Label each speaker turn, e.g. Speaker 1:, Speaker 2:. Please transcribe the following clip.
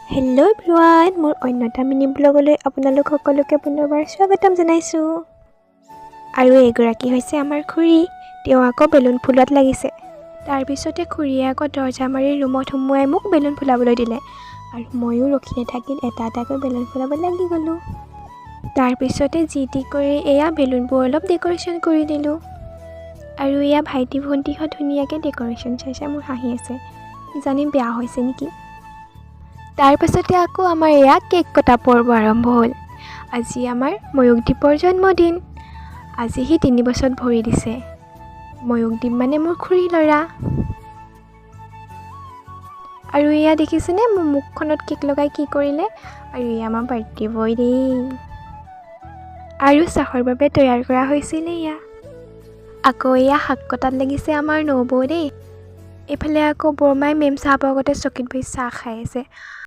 Speaker 1: Hello' everyone, মোৰ অন্যতা mini ব্লগলৈ আপোনালোক সকলোকে পুনৰবাৰ স্বাগতম জনাইছোঁ। আৰু এগৰাকী হৈছে আমাৰ খুৰী। তেওঁ আকৌ বেলুন ফুলোৱাত লাগিছে। তাৰপিছতে খুৰীয়ে আকৌ দৰ্জা মাৰি ৰুমত সোমোৱাই মোক বেলুন ফুলাবলৈ দিলে। আৰু ময়ো ৰখি নাথাকিল, এটা এটাকৈ বেলুন ফুলাব লাগি গ'লোঁ। তাৰপিছতে যি টি কৰি এয়া বেলুনবোৰ অলপ ডেক'ৰেশ্যন কৰি দিলোঁ। আৰু এয়া ভাইটি ভণ্টিহঁত ধুনীয়াকৈ ডেক'ৰেশ্যন চাই মোৰ হাঁহি আছে, কিজানি বেয়া হৈছে নেকি। তাৰপাছতে আকৌ আমাৰ এয়া কেক কটা পৰ্ব আৰম্ভ হ'ল। আজি আমাৰ ময়ূকদ্বীপৰ জন্মদিন। আজি সি 3 বছৰত ভৰি দিছে। ময়ূকদ্বীপ মানে মোৰ খুৰীৰ ল'ৰা। আৰু এয়া দেখিছেনে মোৰ মুখখনত কেক লগাই কি কৰিলে। আৰু এয়া আমাৰ বাৰ্থডে বয় দেই। আৰু চাহৰ বাবে তৈয়াৰ কৰা হৈছিলে এয়া। আকৌ এয়া শাক কটাত লাগিছে আমাৰ নবৌ দেই। এইফালে আকৌ বৰমাই মেম চাহাবৰ আগতে চকীত বহি চাহ খাই আছে।